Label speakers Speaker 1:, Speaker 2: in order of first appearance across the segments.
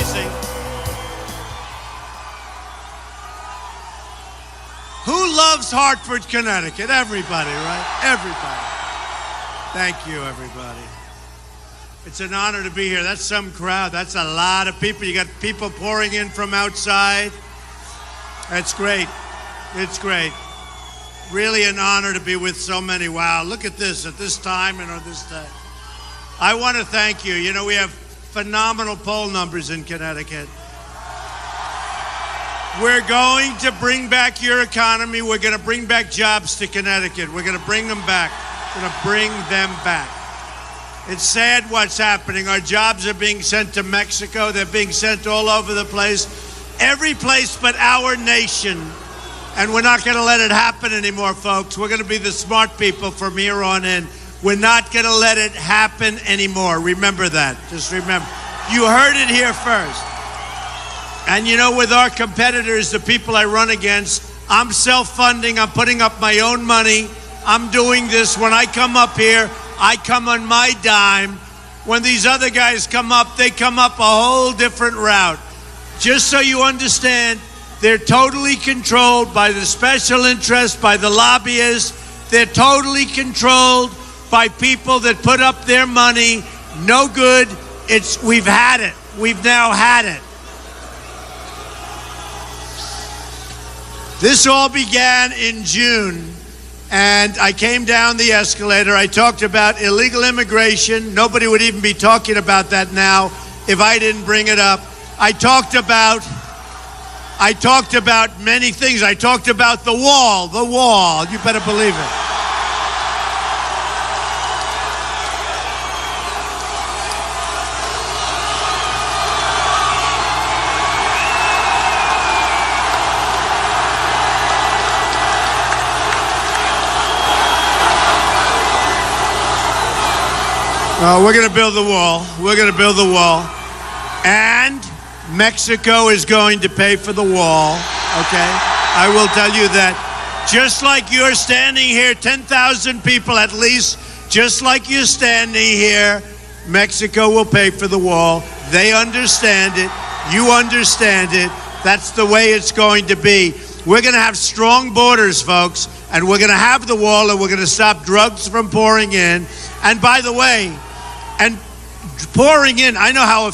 Speaker 1: amazing. Who loves Hartford, Connecticut? Everybody, right? Everybody. Thank you, everybody. It's an honor to be here. That's some crowd. That's a lot of people. You got people pouring in from outside. That's great. It's great. Really an honor to be with so many. Wow, look at this at this time and at this time. I want to thank you. You know, we have phenomenal poll numbers in Connecticut. We're going to bring back your economy. We're going to bring back jobs to Connecticut. We're going to bring them back. We're going to bring them back. It's sad what's happening. Our jobs are being sent to Mexico. They're being sent all over the place. Every place but our nation. And we're not going to let it happen anymore, folks. We're going to be the smart people from here on in. We're not going to let it happen anymore. Remember that. Just remember. You heard it here first. And you know, with our competitors, the people I run against, I'm self-funding. I'm putting up my own money. I'm doing this. When I come up here, I come on my dime. When these other guys come up, they come up a whole different route. Just so you understand, they're totally controlled by the special interest, by the lobbyists. They're totally controlled by people that put up their money. No good. We've had it. We've now had it. This all began in June, and I came down the escalator. I talked about illegal immigration. Nobody would even be talking about that now if I didn't bring it up. I talked about many things. I talked about the wall. You better believe it. We're going to build the wall. We're going to build the wall. And Mexico is going to pay for the wall, okay? I will tell you that. Just like you're standing here, 10,000 people at least, just like you're standing here, Mexico will pay for the wall. They understand it. You understand it. That's the way it's going to be. We're going to have strong borders, folks, and we're going to have the wall, and we're going to stop drugs from pouring in. And by the way, and pouring in, I know how,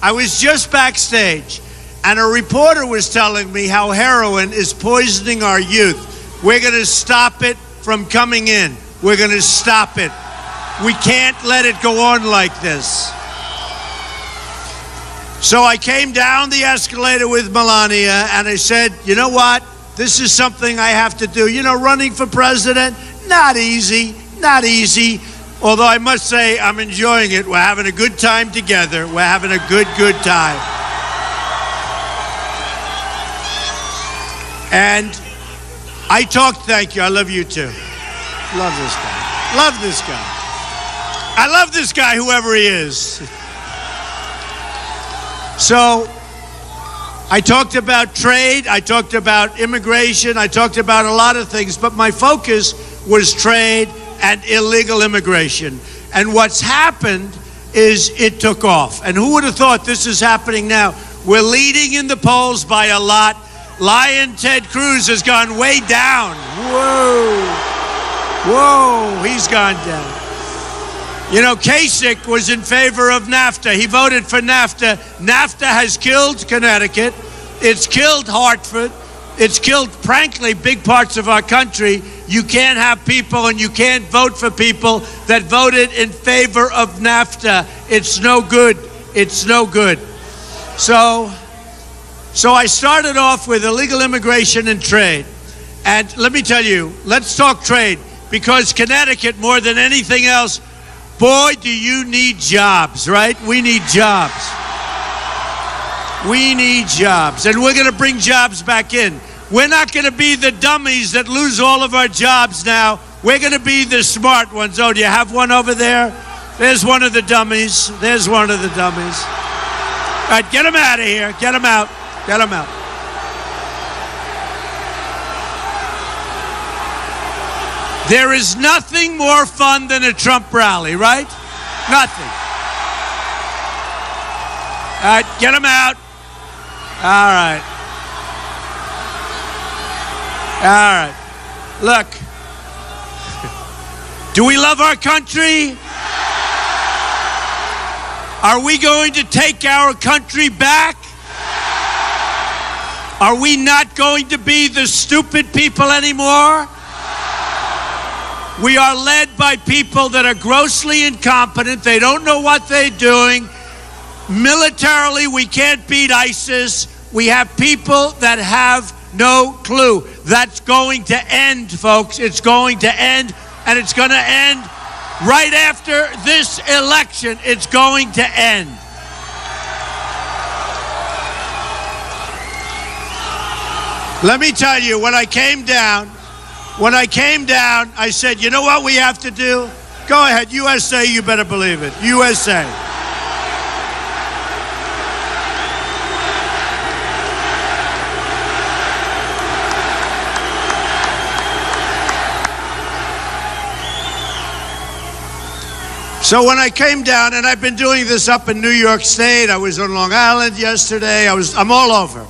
Speaker 1: I was just backstage, and a reporter was telling me how heroin is poisoning our youth. We're going to stop it from coming in. We're going to stop it. We can't let it go on like this. So I came down the escalator with Melania, and I said, you know what? This is something I have to do. You know, running for president, not easy, not easy. Although I must say, I'm enjoying it. We're having a good time together. We're having a good time. And I talked, thank you. I love you too. Love this guy. Love this guy. I love this guy, whoever he is. So I talked about trade. I talked about immigration. I talked about a lot of things. But my focus was trade and illegal immigration. And what's happened is it took off. And who would have thought this is happening now? We're leading in the polls by a lot. Lion Ted Cruz has gone way down. Whoa, he's gone down. You know, Kasich was in favor of NAFTA. He voted for NAFTA. NAFTA has killed Connecticut. It's killed Hartford. It's killed, frankly, big parts of our country. You can't have people and you can't vote for people that voted in favor of NAFTA. It's no good. It's no good. So I started off with illegal immigration and trade. And let me tell you, let's talk trade, because Connecticut, more than anything else, boy, do you need jobs, right? We need jobs. We need jobs. And we're going to bring jobs back in. We're not going to be the dummies that lose all of our jobs now. We're going to be the smart ones. Oh, do you have one over there? There's one of the dummies. There's one of the dummies. All right, get him out of here. Get him out. Get him out. There is nothing more fun than a Trump rally, right? Nothing. All right, get them out. All right. All right. Look, do we love our country? Are we going to take our country back? Are we not going to be the stupid people anymore? We are led by people that are grossly incompetent. They don't know what they're doing. Militarily, we can't beat ISIS. We have people that have no clue. That's going to end, folks. It's going to end, and it's going to end right after this election. It's going to end. Let me tell you, when I came down, I said, you know what we have to do? Go ahead, USA, you better believe it. USA. So when I came down, and I've been doing this up in New York State, I was on Long Island yesterday, I'm all over. In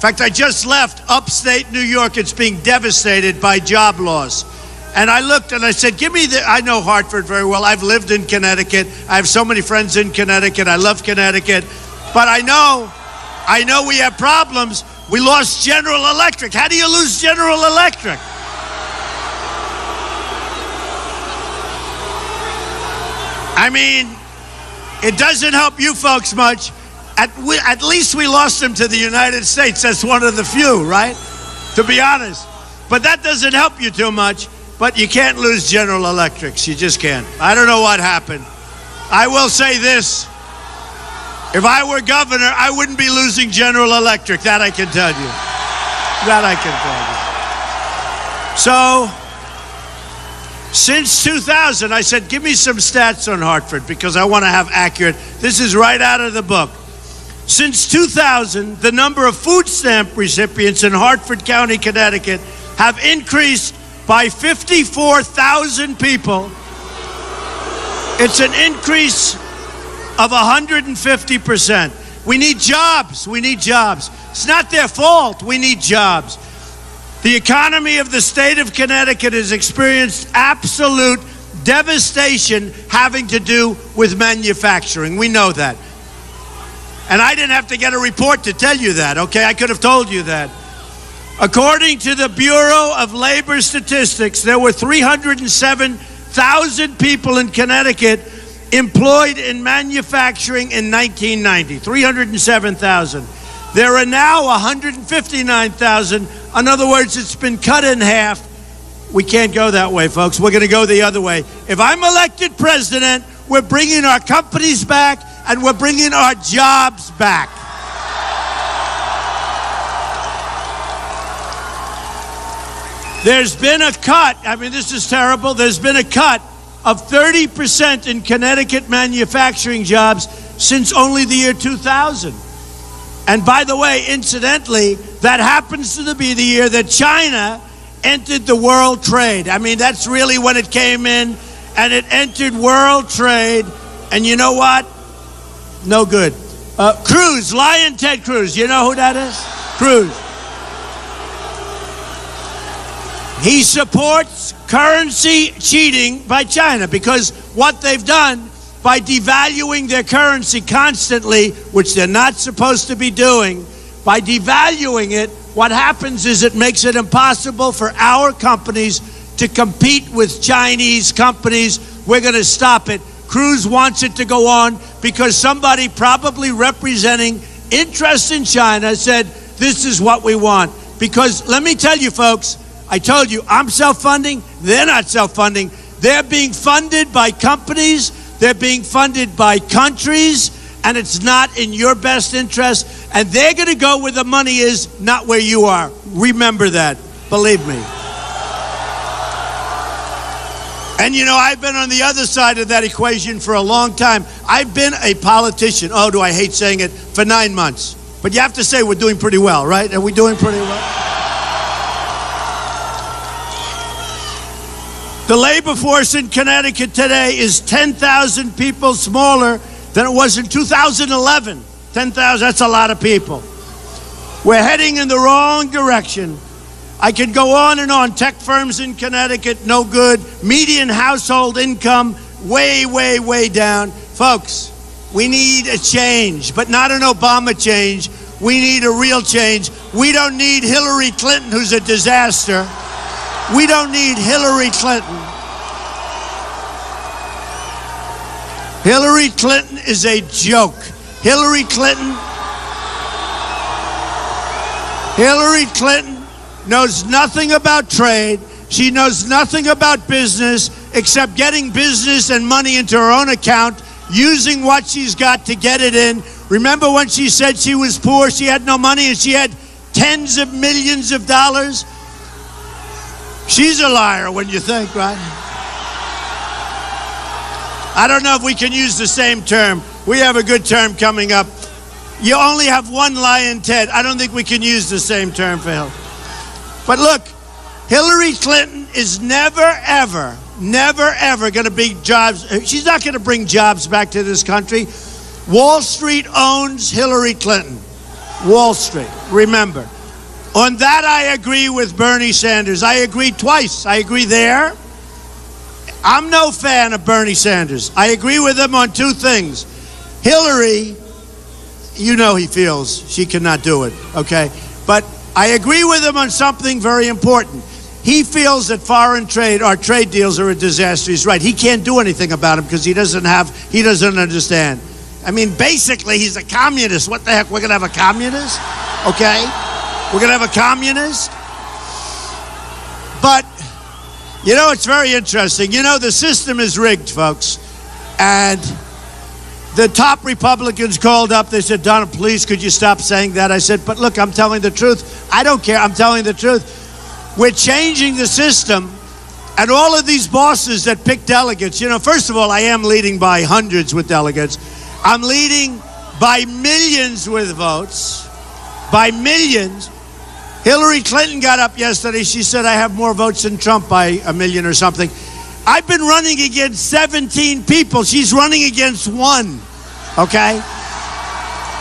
Speaker 1: fact, I just left upstate New York. It's being devastated by job loss. And I looked and I said, I know Hartford very well. I've lived in Connecticut. I have so many friends in Connecticut. I love Connecticut. But I know we have problems. We lost General Electric. How do you lose General Electric? I mean, it doesn't help you folks much. At least we lost them to the United States. That's one of the few, right? To be honest. But that doesn't help you too much. But you can't lose General Electric. You just can't. I don't know what happened. I will say this. If I were governor, I wouldn't be losing General Electric. That I can tell you. That I can tell you. So, since 2000, I said, give me some stats on Hartford because I want to have accurate. This is right out of the book. Since 2000, the number of food stamp recipients in Hartford County, Connecticut, have increased by 54,000 people. It's an increase of 150%. We need jobs. We need jobs. It's not their fault. We need jobs. The economy of the state of Connecticut has experienced absolute devastation having to do with manufacturing. We know that. And I didn't have to get a report to tell you that, okay? I could have told you that. According to the Bureau of Labor Statistics, there were 307,000 people in Connecticut employed in manufacturing in 1990. 307,000. There are now 159,000. In other words, it's been cut in half. We can't go that way, folks. We're going to go the other way. If I'm elected president, we're bringing our companies back and we're bringing our jobs back. There's been a cut. I mean, this is terrible. There's been a cut of 30% in Connecticut manufacturing jobs since only the year 2000. And by the way, incidentally, that happens to be the year that China entered the world trade. I mean, that's really when it came in, and it entered world trade. And you know what? No good. Cruz, Lion Ted Cruz. You know who that is? Cruz. He supports currency cheating by China because what they've done by devaluing their currency constantly, which they're not supposed to be doing, by devaluing it, what happens is it makes it impossible for our companies to compete with Chinese companies. We're going to stop it. Cruz wants it to go on because somebody probably representing interest in China said, this is what we want. Because let me tell you, folks, I told you, I'm self-funding. They're not self-funding. They're being funded by companies. They're being funded by countries, and it's not in your best interest. And they're going to go where the money is, not where you are. Remember that. Believe me. And you know, I've been on the other side of that equation for a long time. I've been a politician, oh, do I hate saying it, for 9 months. But you have to say we're doing pretty well, right? Are we doing pretty well? The labor force in Connecticut today is 10,000 people smaller than it was in 2011. 10,000, that's a lot of people. We're heading in the wrong direction. I could go on and on. Tech firms in Connecticut, no good. Median household income, way, way, way down. Folks, we need a change, but not an Obama change. We need a real change. We don't need Hillary Clinton, who's a disaster. We don't need Hillary Clinton. Hillary Clinton is a joke. Hillary Clinton knows nothing about trade. She knows nothing about business except getting business and money into her own account, using what she's got to get it in. Remember when she said she was poor, she had no money, and she had tens of millions of dollars? She's a liar when you think, right? I don't know if we can use the same term. We have a good term coming up. You only have one lion, Ted. I don't think we can use the same term for Hillary. But look, Hillary Clinton is never, ever going to bring jobs. She's not going to bring jobs back to this country. Wall Street owns Hillary Clinton. Wall Street, remember. On that, I agree with Bernie Sanders. I agree twice. I agree there. I'm no fan of Bernie Sanders. I agree with him on two things. Hillary, you know he feels she cannot do it, okay? But I agree with him on something very important. He feels that foreign trade, our trade deals are a disaster. He's right. He can't do anything about them because he doesn't understand. I mean, basically, he's a communist. What the heck? We're going to have a communist? Okay? We're going to have a communist? But, you know, it's very interesting. You know, the system is rigged, folks. And the top Republicans called up. They said, Donald, please, could you stop saying that? I said, but look, I'm telling the truth. I don't care. I'm telling the truth. We're changing the system. And all of these bosses that pick delegates, you know, first of all, I am leading by hundreds with delegates. I'm leading by millions with votes. By millions. Hillary Clinton got up yesterday. She said, I have more votes than Trump by a million or something. I've been running against 17 people. She's running against one. Okay?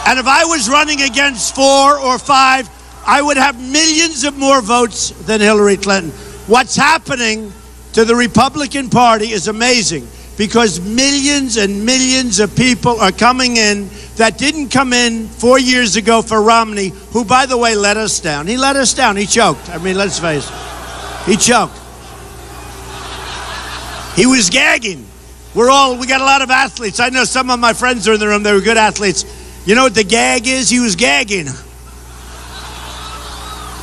Speaker 1: And if I was running against 4 or 5, I would have millions of more votes than Hillary Clinton. What's happening to the Republican Party is amazing, because millions and millions of people are coming in that didn't come in 4 years ago for Romney, who, by the way, let us down. He let us down. He choked. I mean, let's face it. He choked. He was gagging. We got a lot of athletes. I know some of my friends are in the room. They were good athletes. You know what the gag is? He was gagging.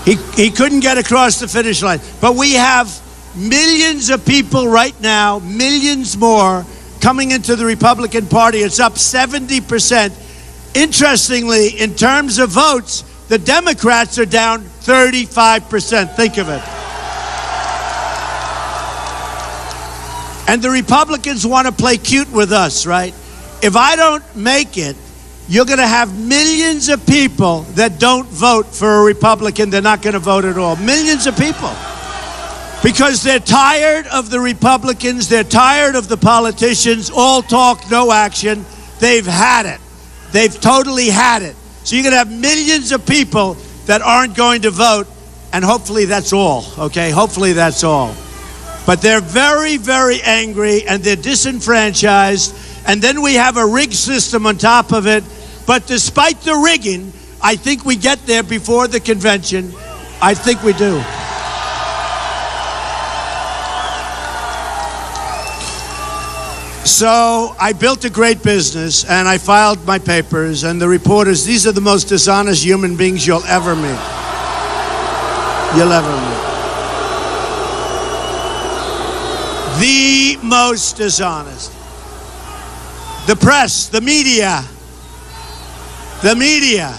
Speaker 1: He couldn't get across the finish line. But we have millions of people right now, millions more, coming into the Republican Party. It's up 70%. Interestingly, in terms of votes, the Democrats are down 35%. Think of it. And the Republicans want to play cute with us, right? If I don't make it, you're going to have millions of people that don't vote for a Republican. They're not going to vote at all. Millions of people. Because they're tired of the Republicans. They're tired of the politicians. All talk, no action. They've had it. They've totally had it. So you're going to have millions of people that aren't going to vote. And hopefully that's all, okay? Hopefully that's all. But they're very, very angry, and they're disenfranchised. And then we have a rigged system on top of it. But despite the rigging, I think we get there before the convention. I think we do. So I built a great business, and I filed my papers, and the reporters, these are the most dishonest human beings you'll ever meet. You'll ever meet. The most dishonest. The press, the media. The media.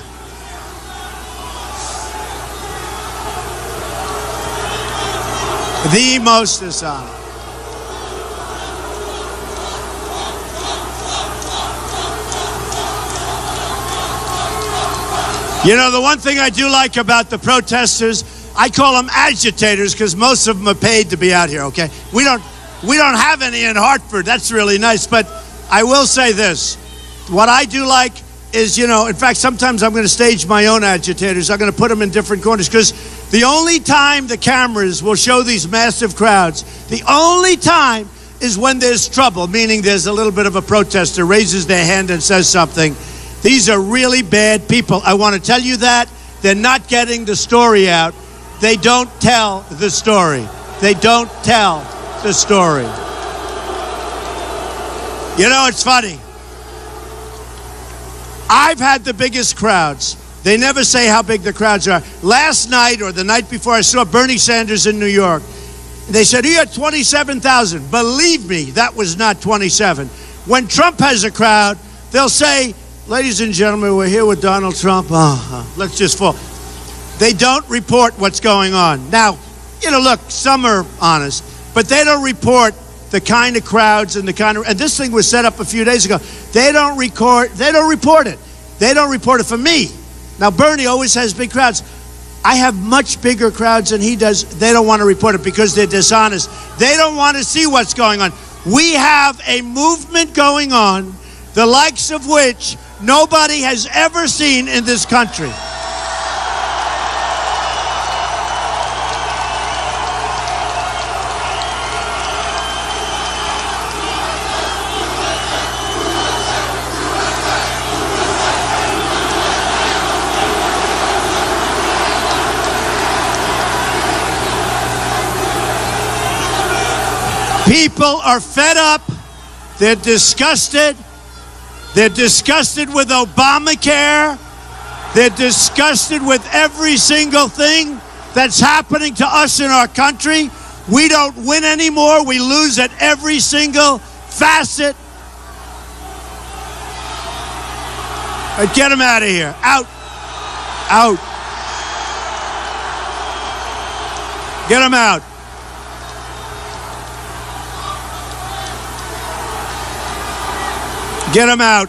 Speaker 1: The most dishonest. You know, the one thing I do like about the protesters, I call them agitators because most of them are paid to be out here, okay? We don't have any in Hartford. That's really nice. But I will say this. What I do like, is, in fact, sometimes I'm going to stage my own agitators. I'm going to put them in different corners because the only time the cameras will show these massive crowds, the only time is when there's trouble, meaning there's a little bit of a protester raises their hand and says something. These are really bad people. I want to tell you that. They're not getting the story out. They don't tell the story. They don't tell the story. It's funny. I've had the biggest crowds. They never say how big the crowds are. Last night or the night before, I saw Bernie Sanders in New York. They said he had 27,000. Believe me, that was not 27. When Trump has a crowd, they'll say, ladies and gentlemen, we're here with Donald Trump. Let's just fall. They don't report what's going on. Now, look, some are honest, but they don't report the kind of crowds and and this thing was set up a few days ago. They don't report it. They don't report it for me. Now, Bernie always has big crowds. I have much bigger crowds than he does. They don't want to report it because they're dishonest. They don't want to see what's going on. We have a movement going on, the likes of which nobody has ever seen in this country. People are fed up. They're disgusted. They're disgusted with Obamacare. They're disgusted with every single thing that's happening to us in our country. We don't win anymore. We lose at every single facet. Get them out of here. Out. Out. Get them out. Get them out.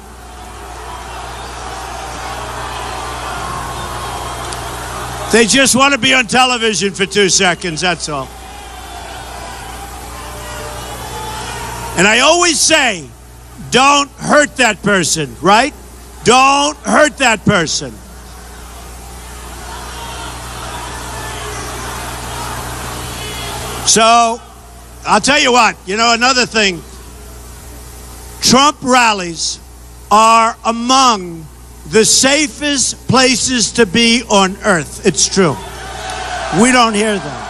Speaker 1: They just want to be on television for 2 seconds, that's all. And I always say, don't hurt that person, right? Don't hurt that person. So, I'll tell you what, another thing. Trump rallies are among the safest places to be on earth. It's true. We don't hear them.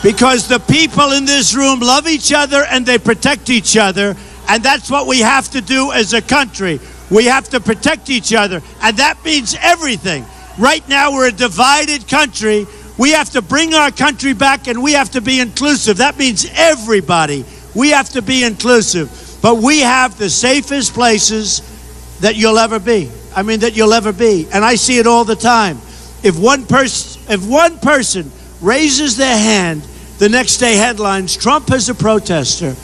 Speaker 1: Because the people in this room love each other and they protect each other. And that's what we have to do as a country. We have to protect each other. And that means everything. Right now, we're a divided country. We have to bring our country back and we have to be inclusive. That means everybody. We have to be inclusive, but we have the safest places that you'll ever be. And I see it all the time. If one person raises their hand, the next day headlines, Trump is a protester.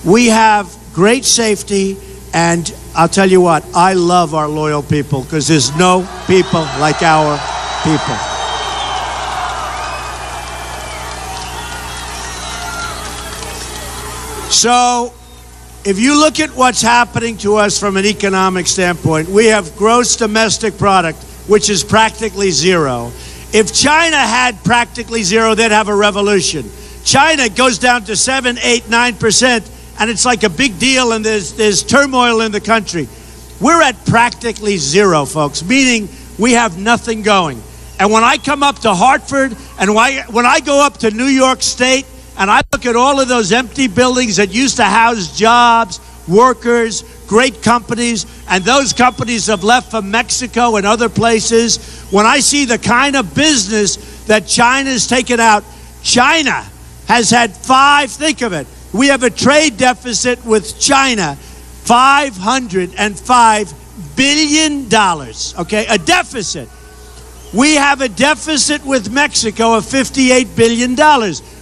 Speaker 1: We have great safety, and I'll tell you what, I love our loyal people because there's no people like our people. So, if you look at what's happening to us from an economic standpoint, we have gross domestic product, which is practically zero. If China had practically zero, they'd have a revolution. China goes down to 7, 8, 9%, and it's like a big deal, and there's turmoil in the country. We're at practically zero, folks, meaning we have nothing going. And when I come up to Hartford, and when I go up to New York State, and I look at all of those empty buildings that used to house jobs, workers, great companies, and those companies have left for Mexico and other places. When I see the kind of business that China's taken out, China has had think of it, we have a trade deficit with China, $505 billion, okay, a deficit. We have a deficit with Mexico of $58 billion.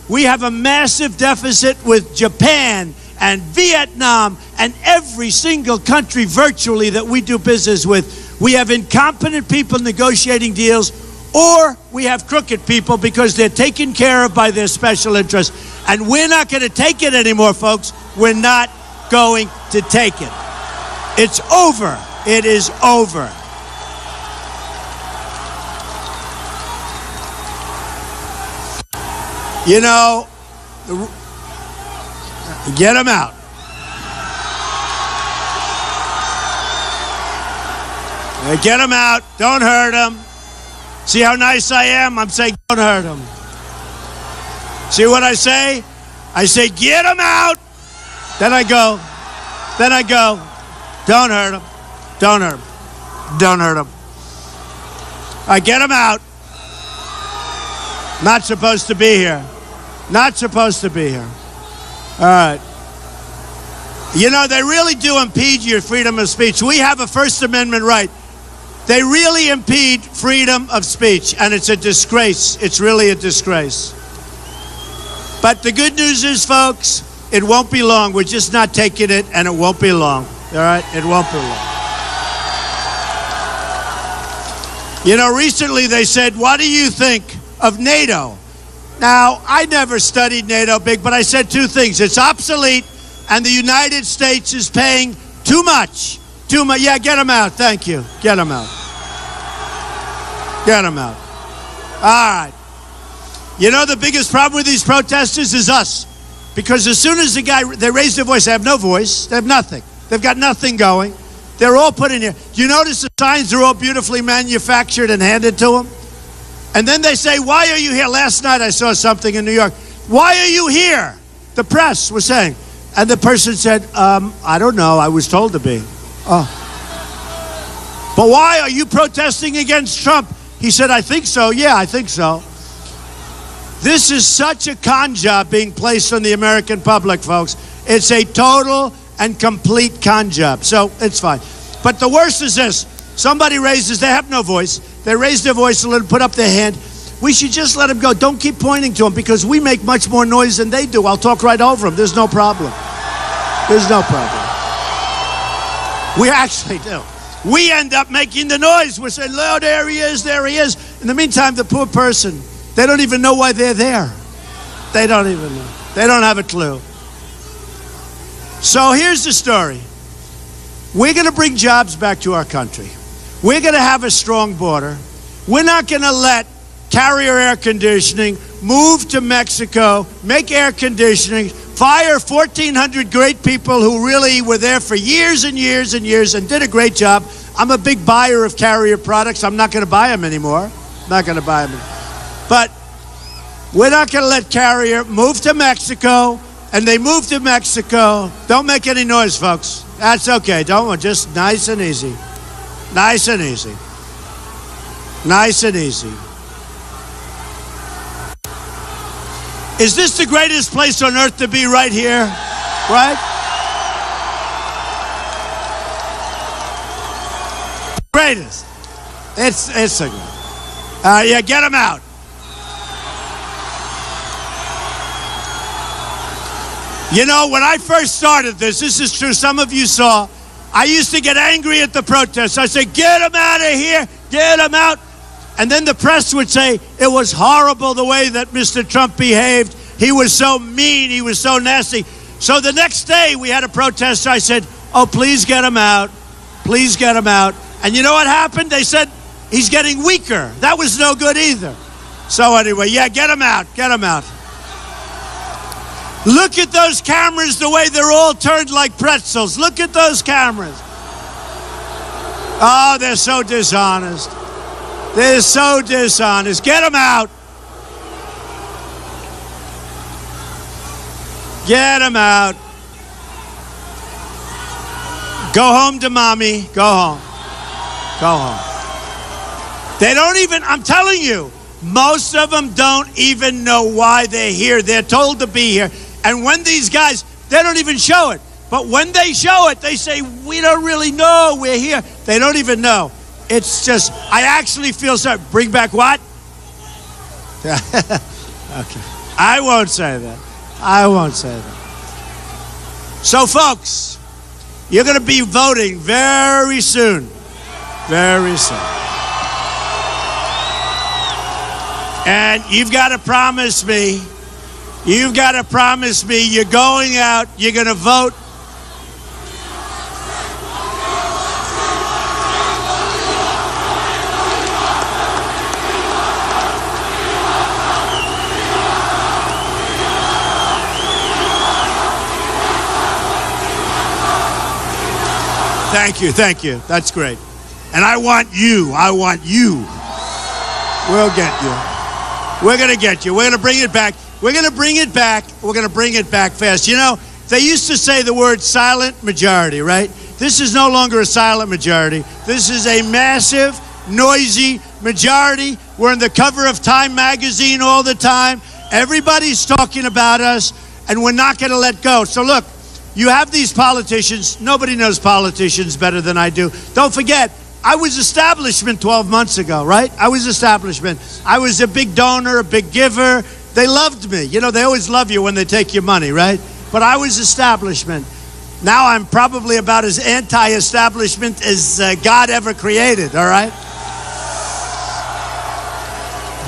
Speaker 1: We have a massive deficit with Japan and Vietnam and every single country virtually that we do business with. We have incompetent people negotiating deals, or we have crooked people because they're taken care of by their special interests. And we're not going to take it anymore, folks. We're not going to take it. It's over. It is over. You know, get them out. Get them out. Don't hurt them. See how nice I am? I'm saying don't hurt them. See what I say? I say get them out. Then I go. Don't hurt them. Don't hurt them. Don't hurt them. I get them out. Not supposed to be here. Not supposed to be here. All right. You know, they really do impede your freedom of speech. We have a First Amendment right. They really impede freedom of speech, and it's a disgrace. It's really a disgrace. But the good news is, folks, it won't be long. We're just not taking it, and it won't be long. All right? It won't be long. You know, recently they said, what do you think of NATO? Now, I never studied NATO big, but I said two things. It's obsolete, and the United States is paying too much. Too much. Yeah, get them out. Thank you. Get them out. Get them out. All right. You know, the biggest problem with these protesters is us. Because as soon as they raise their voice, they have no voice. They have nothing. They've got nothing going. They're all put in here. You notice the signs are all beautifully manufactured and handed to them? And then they say, why are you here? Last night I saw something in New York. Why are you here? The press was saying. And the person said, I don't know. I was told to be. Oh. But why are you protesting against Trump? He said, I think so. Yeah, I think so. This is such a con job being placed on the American public, folks. It's a total and complete con job. So it's fine. But the worst is this. Somebody raises, they have no voice. They raise their voice a little, put up their hand. We should just let them go. Don't keep pointing to them because we make much more noise than they do. I'll talk right over them. There's no problem. There's no problem. We actually do. We end up making the noise. We're saying, oh, there he is, there he is. In the meantime, the poor person, they don't even know why they're there. They don't even know. They don't have a clue. So here's the story. We're going to bring jobs back to our country. We're going to have a strong border. We're not going to let Carrier Air Conditioning move to Mexico, make air conditioning, fire 1,400 great people who really were there for years and years and years and did a great job. I'm a big buyer of Carrier products. I'm not going to buy them anymore. Not going to buy them. But we're not going to let Carrier move to Mexico, and they move to Mexico. Don't make any noise, folks. That's okay. Don't. Just nice and easy. Nice and easy. Nice and easy. Is this the greatest place on earth to be right here? Right? Greatest. It's a good. Yeah, get them out. You know, when I first started this is true, some of you saw, I used to get angry at the protests. I said, get them out of here, get them out. And then the press would say, it was horrible the way that Mr. Trump behaved. He was so mean, he was so nasty. So the next day we had a protest. I said, oh, please get him out. Please get him out. And you know what happened? They said, he's getting weaker. That was no good either. So anyway, yeah, get him out, get him out. Look at those cameras, the way they're all turned like pretzels. Look at those cameras. Oh, they're so dishonest. They're so dishonest. Get them out. Get them out. Go home to mommy. Go home. Go home. They don't even, I'm telling you, most of them don't even know why they're here. They're told to be here. And when these guys, they don't even show it. But when they show it, they say, we don't really know we're here. They don't even know. It's just, I actually feel sorry. Bring back what? Okay. I won't say that. I won't say that. So, folks, you're going to be voting very soon. Very soon. And you've got to promise me, you're going out, you're going to vote. Thank you, thank you. That's great. And I want you. We'll get you. We're going to get you. We're going to bring it back. We're going to bring it back. We're going to bring it back fast. You know, they used to say the word silent majority, right? This is no longer a silent majority. This is a massive, noisy majority. We're on the cover of Time magazine all the time. Everybody's talking about us, and we're not going to let go. So look, you have these politicians. Nobody knows politicians better than I do. Don't forget, I was establishment 12 months ago, right? I was establishment. I was a big donor, a big giver. They loved me. You know, they always love you when they take your money, right? But I was establishment. Now I'm probably about as anti-establishment as God ever created, all right?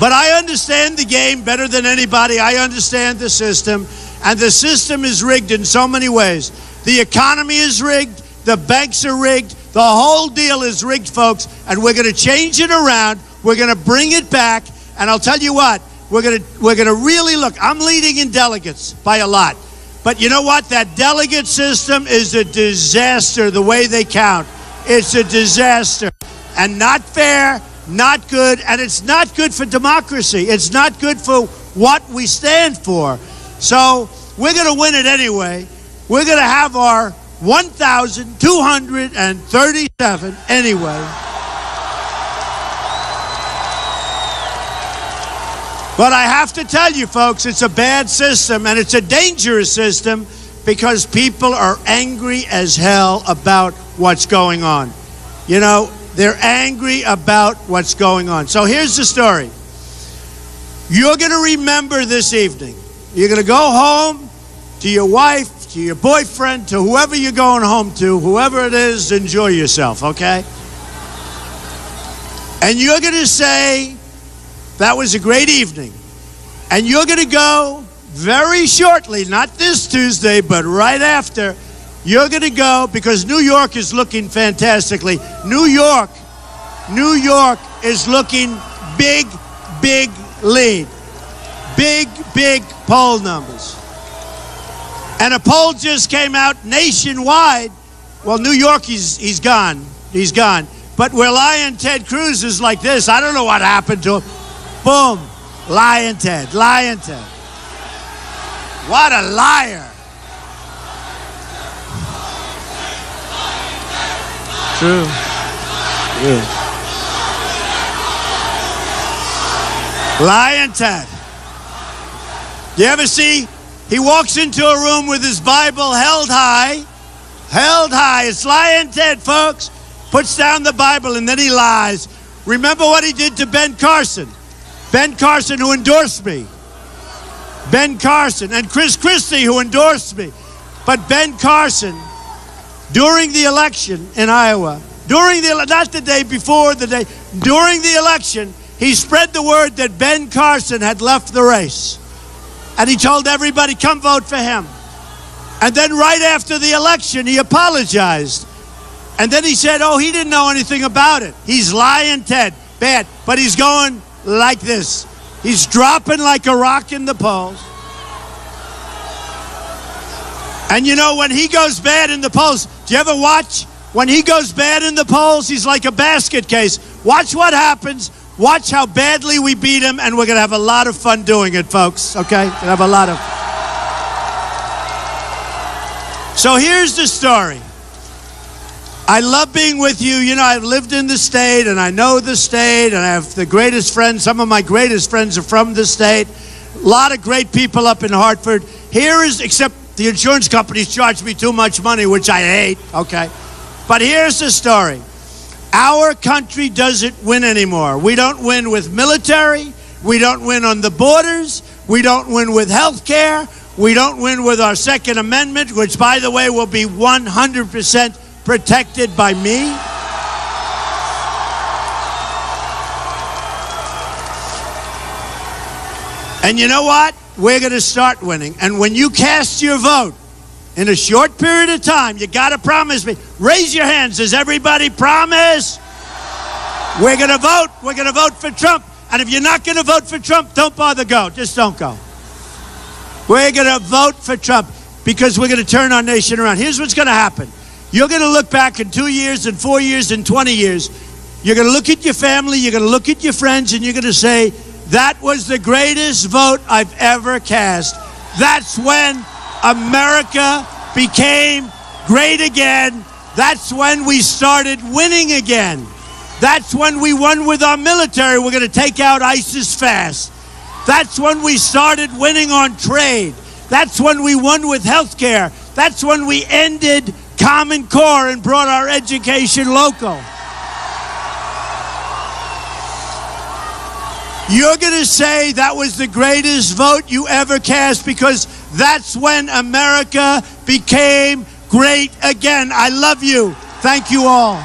Speaker 1: But I understand the game better than anybody. I understand the system. And the system is rigged in so many ways. The economy is rigged. The banks are rigged. The whole deal is rigged, folks. And we're going to change it around. We're going to bring it back. And I'll tell you what, we're going to really look. I'm leading in delegates by a lot. But you know what? That delegate system is a disaster, the way they count. It's a disaster. And not fair, not good. And it's not good for democracy. It's not good for what we stand for. So we're going to win it anyway. We're going to have our 1,237 anyway. But I have to tell you, folks, it's a bad system, and it's a dangerous system because people are angry as hell about what's going on. You know, they're angry about what's going on. So here's the story. You're going to remember this evening. You're going to go home to your wife, to your boyfriend, to whoever you're going home to, whoever it is, enjoy yourself, okay? And you're going to say, that was a great evening. And you're going to go very shortly, not this Tuesday, but right after, you're going to go because New York is looking fantastically. New York is looking big lead. Big poll numbers. And a poll just came out nationwide. Well, New York, he's gone. He's gone. But where Lion Ted Cruz is like this, I don't know what happened to him. Boom. Lion Ted. What a liar. True. Yeah. Lion Ted. You ever see? He walks into a room with his Bible held high. It's Lion Ted, folks. Puts down the Bible and then he lies. Remember what he did to Ben Carson. Ben Carson, who endorsed me. Ben Carson and Chris Christie, who endorsed me. But Ben Carson, during the election in Iowa, not the day before, during the election, he spread the word that Ben Carson had left the race. And he told everybody, come vote for him. And then right after the election, he apologized. And then he said, oh, he didn't know anything about it. He's lying, Ted. Bad. But he's going like this. He's dropping like a rock in the polls. And you know, when he goes bad in the polls, do you ever watch? When he goes bad in the polls, he's like a basket case. Watch what happens. Watch how badly we beat him, and we're going to have a lot of fun doing it, folks, okay? We're going to have a lot of... So here's the story. I love being with you. You know, I've lived in the state, and I know the state, and I have the greatest friends. Some of my greatest friends are from the state. A lot of great people up in Hartford. Except the insurance companies charge me too much money, which I hate, okay? But here's the story. Our country doesn't win anymore. We don't win with military. We don't win on the borders. We don't win with health care. We don't win with our Second Amendment, which, by the way, will be 100% protected by me. And you know what? We're going to start winning. And when you cast your vote in a short period of time, you got to promise me. Raise your hands. Does everybody promise? We're going to vote. We're going to vote for Trump. And if you're not going to vote for Trump, don't bother go. Just don't go. We're going to vote for Trump because we're going to turn our nation around. Here's what's going to happen. You're going to look back in 2 years and 4 years and 20 years. You're going to look at your family, you're going to look at your friends, and you're going to say, that was the greatest vote I've ever cast. That's when America became great again. That's when we started winning again. That's when we won with our military. We're going to take out ISIS fast. That's when we started winning on trade. That's when we won with health care. That's when we ended Common Core and brought our education local. You're going to say that was the greatest vote you ever cast because that's when America became great again. I love you. Thank you all.